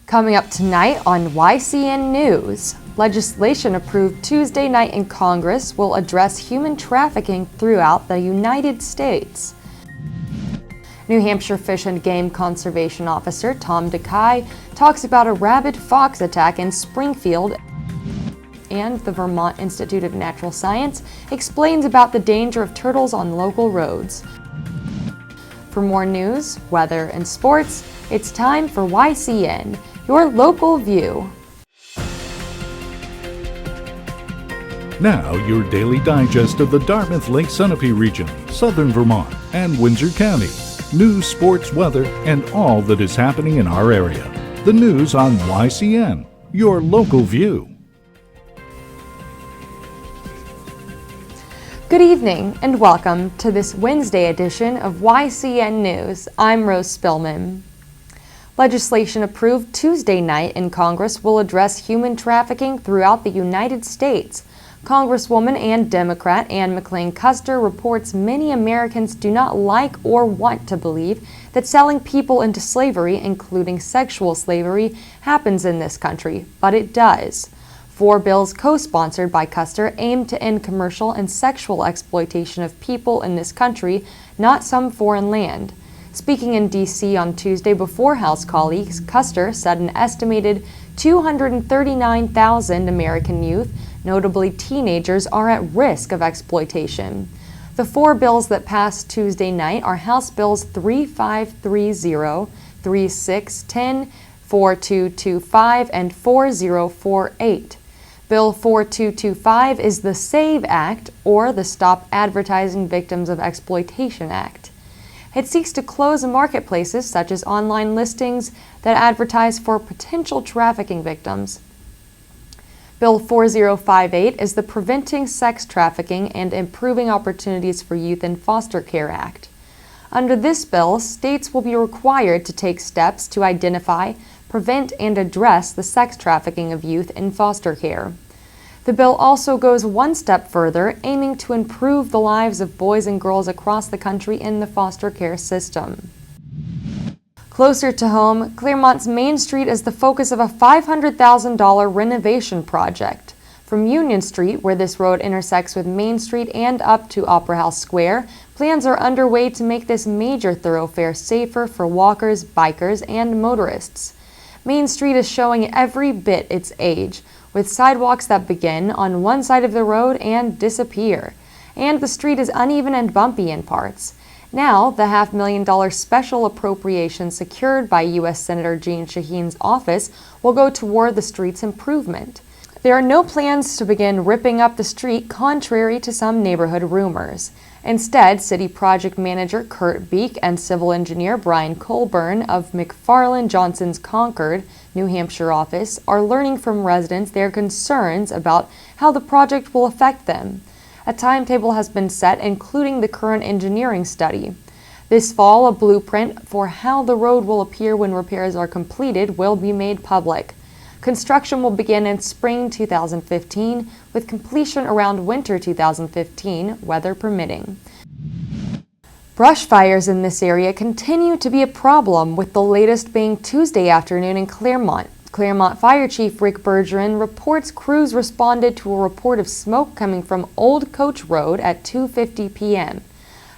Coming up tonight on YCN News, legislation approved Tuesday night in Congress will address human trafficking throughout the United States. New Hampshire Fish and Game Conservation Officer Tom DeKay talks about a rabid fox attack in Springfield, and the Vermont Institute of Natural Science explains about the danger of turtles on local roads. For more news, weather, and sports, it's time for YCN, your local view. Now, your daily digest of the Dartmouth Lake Sunapee region, southern Vermont, and Windsor County. News, sports, weather, and all that is happening in our area. The news on YCN, your local view. Good evening and welcome to this Wednesday edition of YCN News. I'm Rose Spillman. Legislation approved Tuesday night in Congress will address human trafficking throughout the United States. Congresswoman and Democrat Ann McLean Custer reports many Americans do not like or want to believe that selling people into slavery, including sexual slavery, happens in this country, but it does. 4 bills co-sponsored by Custer aim to end commercial and sexual exploitation of people in this country, not some foreign land. Speaking in D.C. on Tuesday before House colleagues, Custer said an estimated 239,000 American youth, notably teenagers, are at risk of exploitation. The 4 bills that passed Tuesday night are House Bills 3530, 3610, 4225, and 4048. Bill 4225 is the SAVE Act, or the Stop Advertising Victims of Exploitation Act. It seeks to close marketplaces such as online listings that advertise for potential trafficking victims. Bill 4058 is the Preventing Sex Trafficking and Improving Opportunities for Youth in Foster Care Act. Under this bill, states will be required to take steps to identify, prevent, and address the sex trafficking of youth in foster care. The bill also goes one step further, aiming to improve the lives of boys and girls across the country in the foster care system. Closer to home, Clearmont's Main Street is the focus of a $500,000 renovation project. From Union Street, where this road intersects with Main Street, and up to Opera House Square, plans are underway to make this major thoroughfare safer for walkers, bikers, and motorists. Main Street is showing every bit its age, with sidewalks that begin on one side of the road and disappear. And the street is uneven and bumpy in parts. Now, the $500,000 special appropriation secured by U.S. Senator Jeanne Shaheen's office will go toward the street's improvement. There are no plans to begin ripping up the street, contrary to some neighborhood rumors. Instead, City Project Manager Kurt Beek and Civil Engineer Brian Colburn of McFarland Johnson's Concord, New Hampshire office are learning from residents their concerns about how the project will affect them. A timetable has been set, including the current engineering study. This fall, a blueprint for how the road will appear when repairs are completed will be made public. Construction will begin in spring 2015, with completion around winter 2015, weather permitting. Brush fires in this area continue to be a problem, with the latest being Tuesday afternoon in Clearmont. Clearmont Fire Chief Rick Bergeron reports crews responded to a report of smoke coming from Old Coach Road at 2:50 p.m.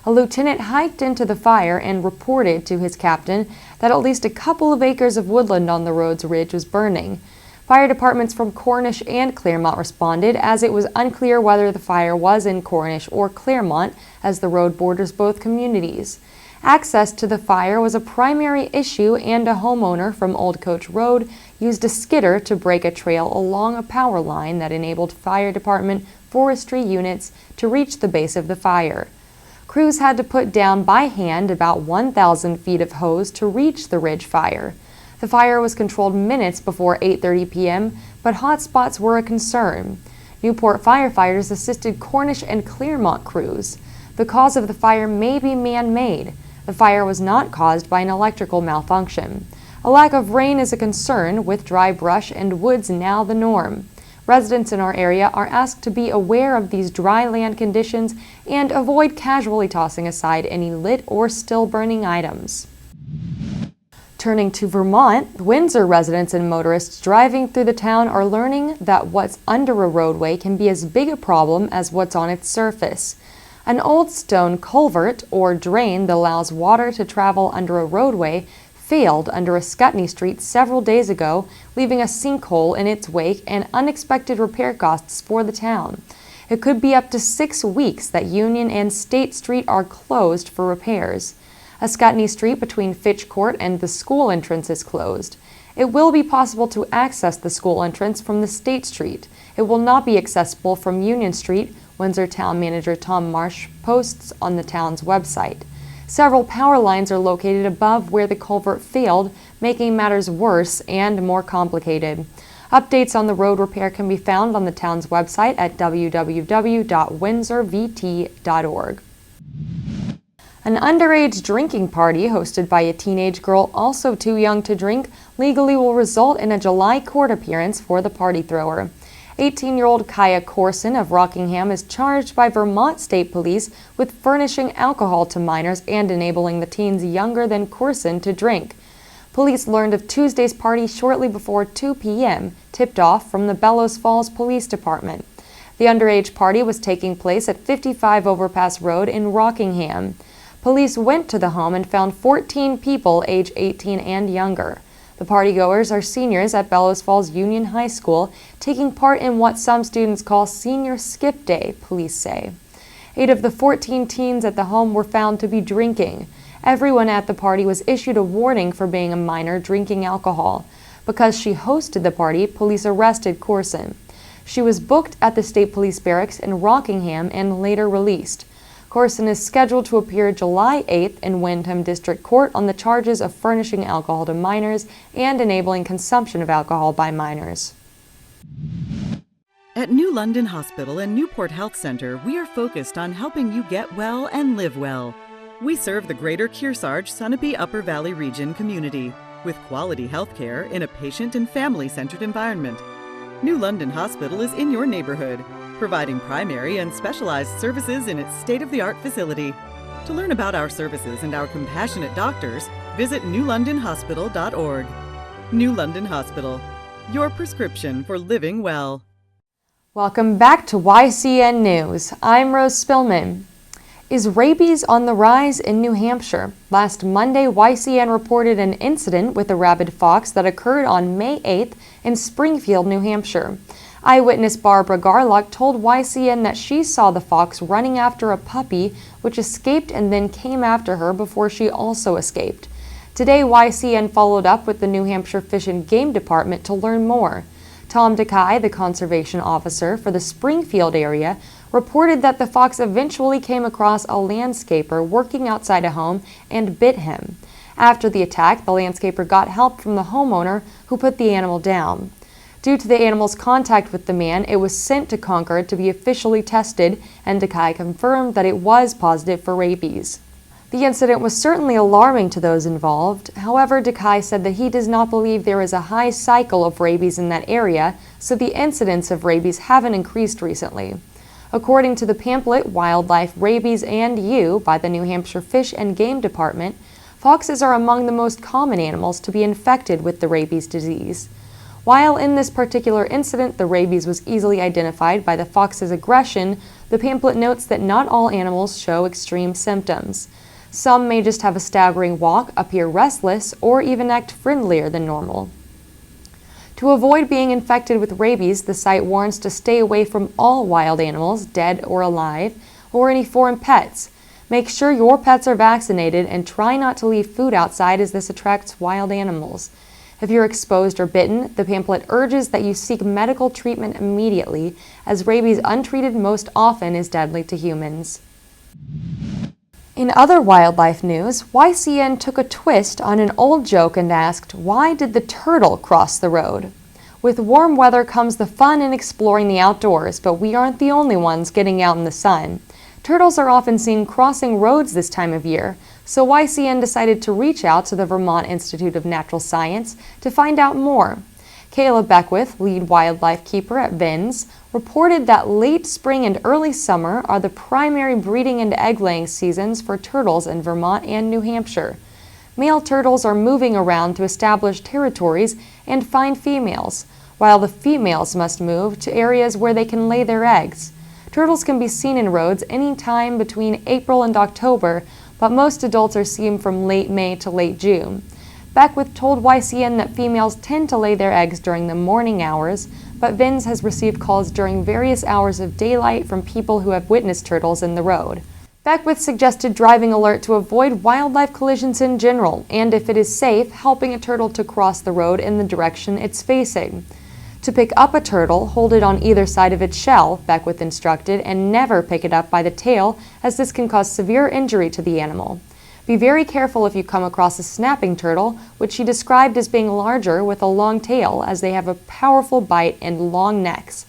A lieutenant hiked into the fire and reported to his captain that at least a couple of acres of woodland on the road's ridge was burning. Fire departments from Cornish and Clearmont responded, as it was unclear whether the fire was in Cornish or Clearmont, as the road borders both communities. Access to the fire was a primary issue, and a homeowner from Old Coach Road used a skidder to break a trail along a power line that enabled fire department forestry units to reach the base of the fire. Crews had to put down by hand about 1,000 feet of hose to reach the ridge fire. The fire was controlled minutes before 8:30 p.m., but hot spots were a concern. Newport firefighters assisted Cornish and Clearmont crews. The cause of the fire may be man-made. The fire was not caused by an electrical malfunction. A lack of rain is a concern, with dry brush and woods now the norm. Residents in our area are asked to be aware of these dry land conditions and avoid casually tossing aside any lit or still burning items. Turning to Vermont, Windsor residents and motorists driving through the town are learning that what's under a roadway can be as big a problem as what's on its surface. An old stone culvert, or drain that allows water to travel under a roadway, failed under a Scutney Street several days ago, leaving a sinkhole in its wake and unexpected repair costs for the town. It could be up to 6 weeks that Union and State Street are closed for repairs. A Scutney Street between Fitch Court and the school entrance is closed. It will be possible to access the school entrance from the State Street. It will not be accessible from Union Street, Windsor Town Manager Tom Marsh posts on the town's website. Several power lines are located above where the culvert failed, making matters worse and more complicated. Updates on the road repair can be found on the town's website at www.windsorvt.org. An underage drinking party hosted by a teenage girl also too young to drink legally will result in a July court appearance for the party thrower. 18-year-old Kaya Corson of Rockingham is charged by Vermont State Police with furnishing alcohol to minors and enabling the teens younger than Corson to drink. Police learned of Tuesday's party shortly before 2 p.m., tipped off from the Bellows Falls Police Department. The underage party was taking place at 55 Overpass Road in Rockingham. Police went to the home and found 14 people age 18 and younger. The partygoers are seniors at Bellows Falls Union High School, taking part in what some students call Senior Skip Day, police say. 8 of the 14 teens at the home were found to be drinking. Everyone at the party was issued a warning for being a minor drinking alcohol. Because she hosted the party, police arrested Corson. She was booked at the State Police Barracks in Rockingham and later released. Corson is scheduled to appear July 8th in Windham District Court on the charges of furnishing alcohol to minors and enabling consumption of alcohol by minors. At New London Hospital and Newport Health Center, we are focused on helping you get well and live well. We serve the greater Kearsarge Sunapee Upper Valley region community with quality health care in a patient and family-centered environment. New London Hospital is in your neighborhood, providing primary and specialized services in its state-of-the-art facility. To learn about our services and our compassionate doctors, visit newlondonhospital.org. New London Hospital, your prescription for living well. Welcome back to YCN News. I'm Rose Spillman. Is rabies on the rise in New Hampshire? Last Monday, YCN reported an incident with a rabid fox that occurred on May 8th in Springfield, New Hampshire. Eyewitness Barbara Garlock told YCN that she saw the fox running after a puppy, which escaped and then came after her before she also escaped. Today, YCN followed up with the New Hampshire Fish and Game Department to learn more. Tom DeKay, the conservation officer for the Springfield area, reported that the fox eventually came across a landscaper working outside a home and bit him. After the attack, the landscaper got help from the homeowner who put the animal down. Due to the animal's contact with the man, it was sent to Concord to be officially tested, and DeKay confirmed that it was positive for rabies. The incident was certainly alarming to those involved. However, DeKay said that he does not believe there is a high cycle of rabies in that area, so the incidence of rabies haven't increased recently. According to the pamphlet Wildlife, Rabies, and You by the New Hampshire Fish and Game Department, foxes are among the most common animals to be infected with the rabies disease. While in this particular incident the rabies was easily identified by the fox's aggression, the pamphlet notes that not all animals show extreme symptoms. Some may just have a staggering walk, appear restless, or even act friendlier than normal. To avoid being infected with rabies, the site warns to stay away from all wild animals, dead or alive, or any foreign pets. Make sure your pets are vaccinated and try not to leave food outside as this attracts wild animals. If you're exposed or bitten, the pamphlet urges that you seek medical treatment immediately, as rabies untreated most often is deadly to humans. In other wildlife news, YCN took a twist on an old joke and asked, why did the turtle cross the road? With warm weather comes the fun in exploring the outdoors, but we aren't the only ones getting out in the sun. Turtles are often seen crossing roads this time of year, so YCN decided to reach out to the Vermont Institute of Natural Science to find out more. Kayla Beckwith, lead wildlife keeper at VINS, reported that late spring and early summer are the primary breeding and egg-laying seasons for turtles in Vermont and New Hampshire. Male turtles are moving around to establish territories and find females, while the females must move to areas where they can lay their eggs. Turtles can be seen in roads any time between April and October, but most adults are seen from late May to late June. Beckwith told YCN that females tend to lay their eggs during the morning hours, but Vince has received calls during various hours of daylight from people who have witnessed turtles in the road. Beckwith suggested driving alert to avoid wildlife collisions in general, and if it is safe, helping a turtle to cross the road in the direction it's facing. To pick up a turtle, hold it on either side of its shell, Beckwith instructed, and never pick it up by the tail, as this can cause severe injury to the animal. Be very careful if you come across a snapping turtle, which she described as being larger with a long tail, as they have a powerful bite and long necks.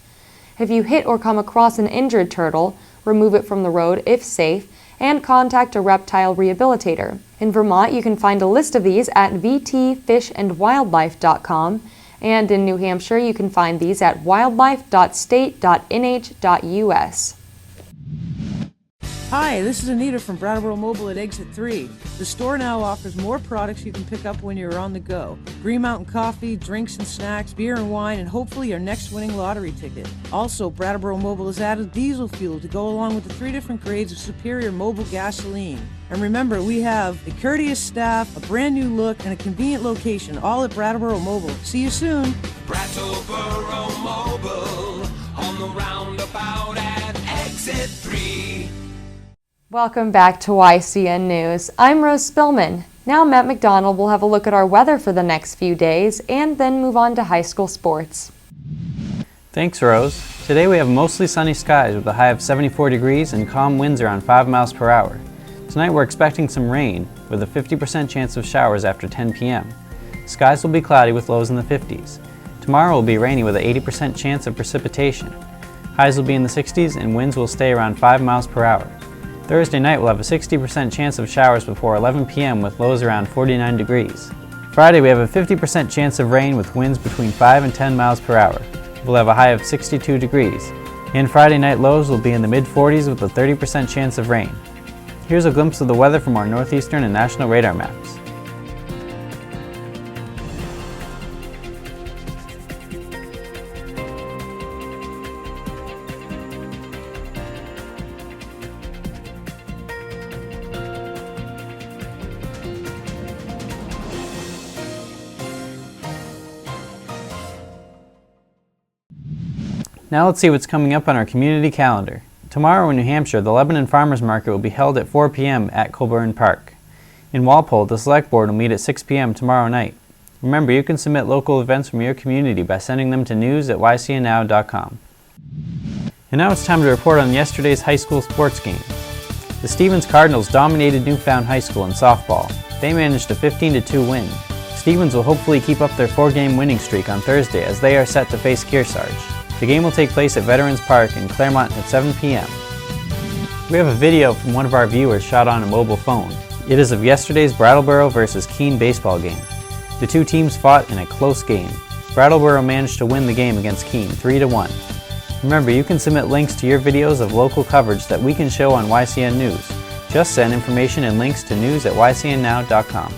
If you hit or come across an injured turtle, remove it from the road if safe, and contact a reptile rehabilitator. In Vermont, you can find a list of these at vtfishandwildlife.com, and in New Hampshire, you can find these at wildlife.state.nh.us. Hi, this is Anita from Brattleboro Mobile at Exit 3. The store now offers more products you can pick up when you're on the go. Green Mountain coffee, drinks and snacks, beer and wine, and hopefully your next winning lottery ticket. Also, Brattleboro Mobile has added diesel fuel to go along with the 3 different grades of superior mobile gasoline. And remember, we have a courteous staff, a brand new look, and a convenient location, all at Brattleboro Mobile. See you soon. Brattleboro Mobile on the roundabout at Exit 3. Welcome back to YCN News. I'm Rose Spillman. Now Matt McDonald will have a look at our weather for the next few days and then move on to high school sports. Thanks, Rose. Today we have mostly sunny skies with a high of 74 degrees and calm winds around 5 miles per hour. Tonight we're expecting some rain with a 50% chance of showers after 10 p.m. Skies will be cloudy with lows in the 50s. Tomorrow will be rainy with an 80% chance of precipitation. Highs will be in the 60s and winds will stay around 5 miles per hour. Thursday night we'll have a 60% chance of showers before 11 p.m. with lows around 49 degrees. Friday we have a 50% chance of rain with winds between 5 and 10 miles per hour. We'll have a high of 62 degrees. And Friday night lows will be in the mid-40s with a 30% chance of rain. Here's a glimpse of the weather from our northeastern and national radar maps. Now let's see what's coming up on our community calendar. Tomorrow in New Hampshire, the Lebanon Farmers Market will be held at 4 p.m. at Colburn Park. In Walpole, the Select Board will meet at 6 p.m. tomorrow night. Remember, you can submit local events from your community by sending them to news@ycnnow.com. And now it's time to report on yesterday's high school sports games. The Stevens Cardinals dominated Newfound High School in softball. They managed a 15-2 win. Stevens will hopefully keep up their 4-game winning streak on Thursday as they are set to face Kearsarge. The game will take place at Veterans Park in Claremont at 7 p.m. We have a video from one of our viewers shot on a mobile phone. It is of yesterday's Brattleboro versus Keene baseball game. The two teams fought in a close game. Brattleboro managed to win the game against Keene 3-1. Remember, you can submit links to your videos of local coverage that we can show on YCN News. Just send information and links to news@ycnnow.com.